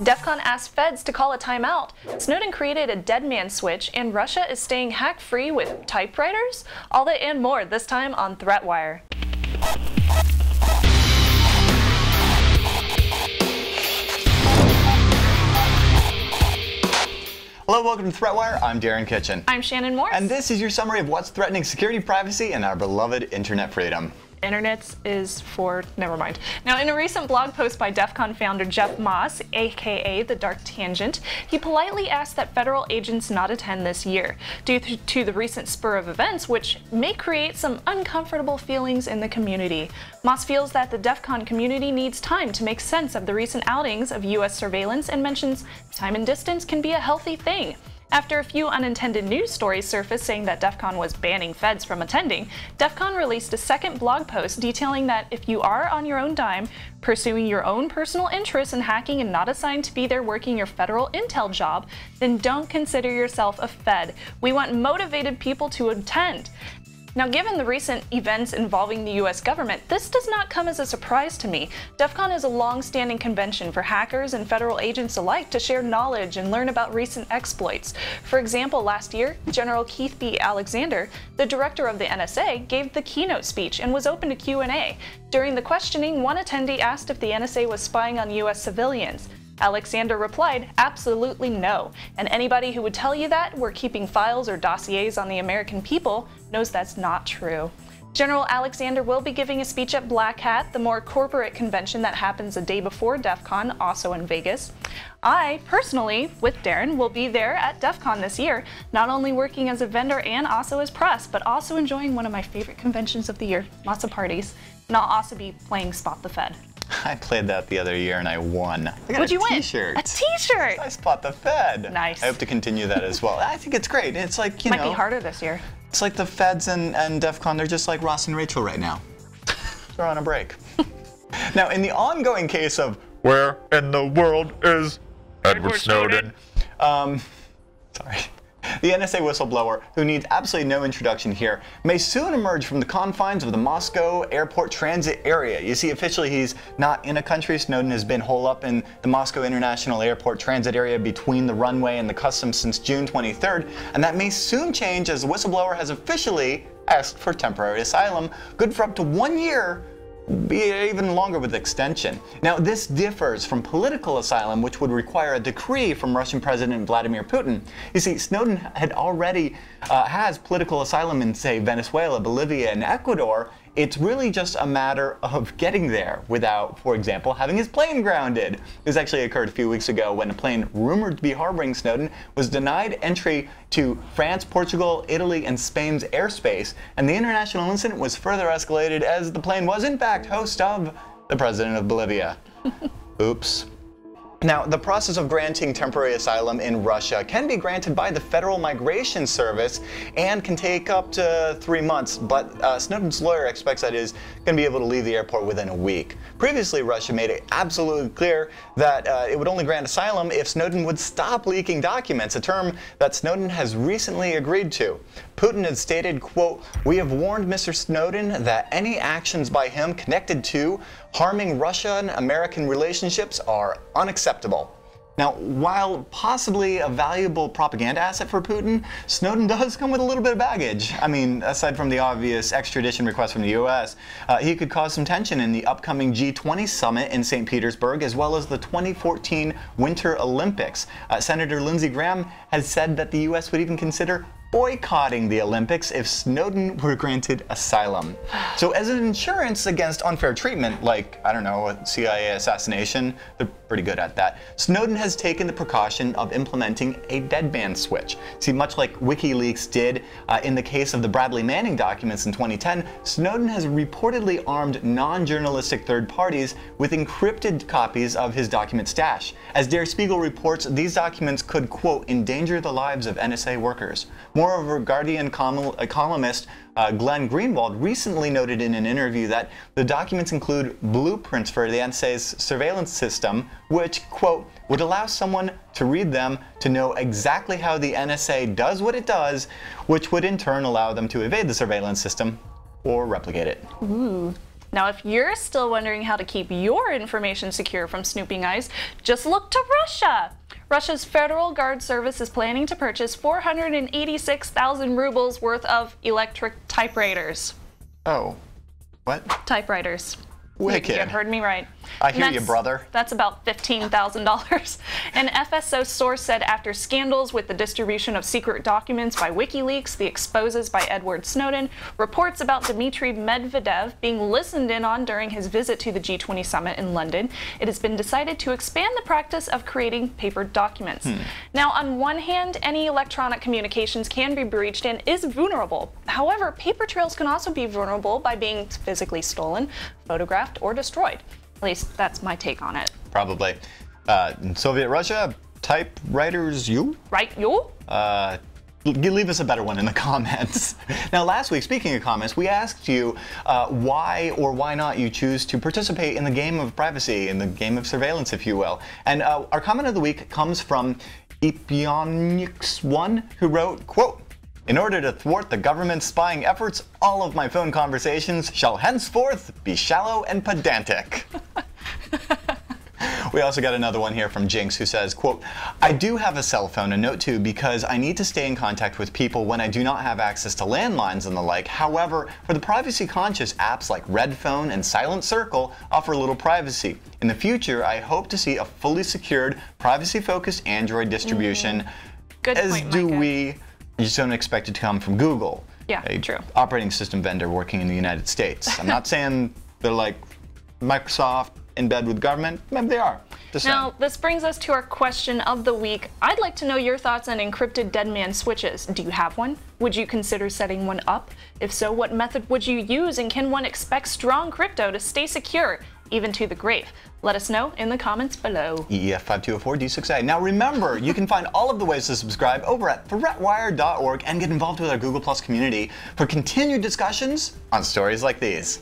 DEFCON asked feds to call a timeout. Snowden created a dead man switch, and Russia is staying hack-free with typewriters? All that and more this time on ThreatWire. Hello, welcome to ThreatWire. I'm Darren Kitchen. I'm Shannon Morse. And this is your summary of what's threatening security, privacy, and our beloved internet freedom. Internet is for, never mind. Now, in a recent blog post by DEFCON founder Jeff Moss, aka The Dark Tangent, he politely asked that federal agents not attend this year, due to the recent spur of events, which may create some uncomfortable feelings in the community. Moss feels that the DEFCON community needs time to make sense of the recent outings of US surveillance and mentions time and distance can be a healthy thing. After a few unintended news stories surfaced saying that DEFCON was banning feds from attending, DEFCON released a second blog post detailing that if you are on your own dime, pursuing your own personal interests in hacking and not assigned to be there working your federal intel job, then don't consider yourself a fed. We want motivated people to attend. Now, given the recent events involving the US government, this does not come as a surprise to me. DEFCON is a long-standing convention for hackers and federal agents alike to share knowledge and learn about recent exploits. For example, last year, General Keith B. Alexander, the director of the NSA, gave the keynote speech and was open to Q&A. During the questioning, one attendee asked if the NSA was spying on US civilians. Alexander replied, absolutely no, and anybody who would tell you that we're keeping files or dossiers on the American people knows that's not true. General Alexander will be giving a speech at Black Hat, the more corporate convention that happens a day before DEFCON, also in Vegas. I, personally, with Darren, will be there at DEFCON this year, not only working as a vendor and also as press, but also enjoying one of my favorite conventions of the year, lots of parties, and I'll also be playing Spot the Fed. I played that the other year and I won. I got What'd you win? A t-shirt. A t-shirt! I Spot the Fed. Nice. I hope to continue that as well. I think it's great. It's like, you know. Might be harder this year. It's like the feds and DEFCON, they're just like Ross and Rachel right now. They're on a break. Now, in the ongoing case of where in the world is Edward Snowden? Sorry. The NSA whistleblower, who needs absolutely no introduction here, may soon emerge from the confines of the Moscow airport transit area. You see, officially he's not in a country. Snowden has been holed up in the Moscow International Airport transit area between the runway and the customs since June 23rd, and that may soon change as the whistleblower has officially asked for temporary asylum, good for up to 1 year, be even longer with extension. Now, this differs from political asylum, which would require a decree from Russian President Vladimir Putin. You see, Snowden had already has political asylum in, say, Venezuela, Bolivia, and Ecuador. It's really just a matter of getting there without, for example, having his plane grounded. This actually occurred a few weeks ago when a plane rumored to be harboring Snowden was denied entry to France, Portugal, Italy, and Spain's airspace, and the international incident was further escalated as the plane was in fact host of the president of Bolivia. Oops. Now, the process of granting temporary asylum in Russia can be granted by the Federal Migration Service and can take up to 3 months, but Snowden's lawyer expects that he's going to be able to leave the airport within a week. Previously, Russia made it absolutely clear that it would only grant asylum if Snowden would stop leaking documents, a term that Snowden has recently agreed to. Putin had stated, quote, "We have warned Mr. Snowden that any actions by him connected to harming Russian-American relationships are unacceptable." Now, while possibly a valuable propaganda asset for Putin, Snowden does come with a little bit of baggage. I mean, aside from the obvious extradition request from the US, he could cause some tension in the upcoming G20 summit in St. Petersburg, as well as the 2014 Winter Olympics. Senator Lindsey Graham has said that the US would even consider boycotting the Olympics if Snowden were granted asylum. So as an insurance against unfair treatment, like, I don't know, a CIA assassination, they're pretty good at that, Snowden has taken the precaution of implementing a deadman switch. See, much like WikiLeaks did in the case of the Bradley Manning documents in 2010, Snowden has reportedly armed non-journalistic third parties with encrypted copies of his document stash. As Der Spiegel reports, these documents could, quote, endanger the lives of NSA workers. Moreover, Guardian columnist Glenn Greenwald recently noted in an interview that the documents include blueprints for the NSA's surveillance system, which, quote, would allow someone to read them to know exactly how the NSA does what it does, which would in turn allow them to evade the surveillance system or replicate it. Ooh. Now, if you're still wondering how to keep your information secure from snooping eyes, just look to Russia. Russia's Federal Guard Service is planning to purchase 486,000 rubles worth of electric typewriters. Oh, what? Typewriters. Wicked. You heard me right. I hear you, brother. That's about $15,000. An FSO source said after scandals with the distribution of secret documents by WikiLeaks, the exposes by Edward Snowden, reports about Dmitry Medvedev being listened in on during his visit to the G20 summit in London, it has been decided to expand the practice of creating paper documents. Now, on one hand, any electronic communications can be breached and is vulnerable. However, paper trails can also be vulnerable by being physically stolen, photographed, or destroyed. At least that's my take on it. Probably. In Soviet Russia, typewriters, you? Right, you? Leave us a better one in the comments. Now, last week, speaking of comments, we asked you why or why not you choose to participate in the game of privacy, in the game of surveillance, if you will. And our comment of the week comes from Epionix1, who wrote, quote, "In order to thwart the government's spying efforts, all of my phone conversations shall henceforth be shallow and pedantic." We also got another one here from Jinx who says, quote, "I do have a cell phone, a Note 2, because I need to stay in contact with people when I do not have access to landlines and the like. However, for the privacy-conscious, apps like Red Phone and Silent Circle offer little privacy. In the future, I hope to see a fully secured, privacy-focused Android distribution, Good as point, do Micah. we. You just don't expect it to come from Google, Yeah, a true. operating system vendor working in the United States. I'm not saying they're like Microsoft in bed with government. Maybe they are. Just saying. Now, this brings us to our question of the week. I'd like to know your thoughts on encrypted dead man switches. Do you have one? Would you consider setting one up? If so, what method would you use, and can one expect strong crypto to stay secure, even to the grave? Let us know in the comments below. EEF5204D6A. Now remember, you can find all of the ways to subscribe over at threatwire.org and get involved with our Google Plus community for continued discussions on stories like these.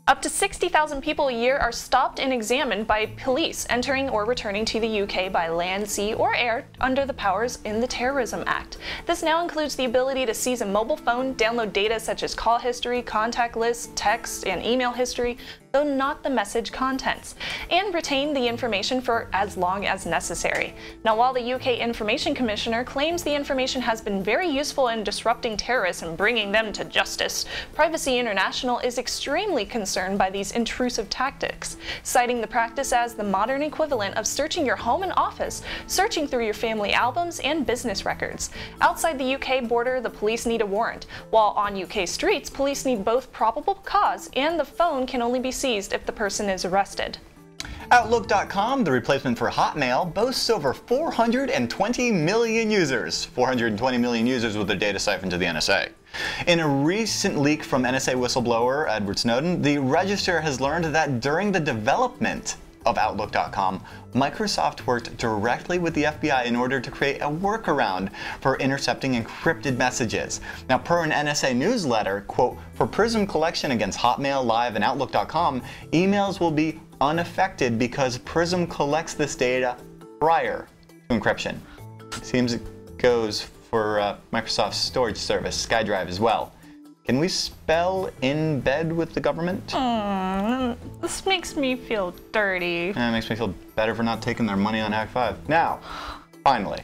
Up to 60,000 people a year are stopped and examined by police entering or returning to the UK by land, sea, or air under the powers in the Terrorism Act. This now includes the ability to seize a mobile phone, download data such as call history, contact lists, text, and email history, though not the message contents, and retain the information for as long as necessary. Now, while the UK Information Commissioner claims the information has been very useful in disrupting terrorists and bringing them to justice, Privacy International is extremely concerned by these intrusive tactics, citing the practice as the modern equivalent of searching your home and office, searching through your family albums and business records. Outside the UK border, the police need a warrant, while on UK streets, police need both probable cause and the phone can only be seized if the person is arrested. Outlook.com, the replacement for Hotmail, boasts over 420 million users. 420 million users with their data siphoned to the NSA. In a recent leak from NSA whistleblower Edward Snowden, the Register has learned that during the development of Outlook.com, Microsoft worked directly with the FBI in order to create a workaround for intercepting encrypted messages. Now, per an NSA newsletter, quote, "For Prism collection against Hotmail, Live, and Outlook.com, emails will be unaffected because Prism collects this data prior to encryption." Seems it goes for Microsoft's storage service, SkyDrive, as well. Can we spell in bed with the government? This makes me feel dirty. It makes me feel better for not taking their money on Hack 5. Now, finally.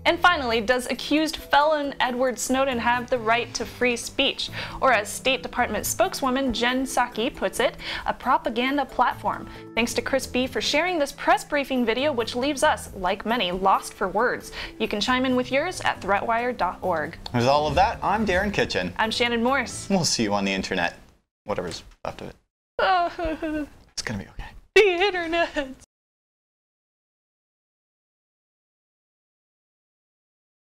And finally, does accused felon Edward Snowden have the right to free speech? Or as State Department spokeswoman Jen Psaki puts it, a propaganda platform. Thanks to Chris B for sharing this press briefing video, which leaves us, like many, lost for words. You can chime in with yours at threatwire.org. With all of that, I'm Darren Kitchen. I'm Shannon Morse. We'll see you on the internet. Whatever's left of it. It's gonna be okay. The internet.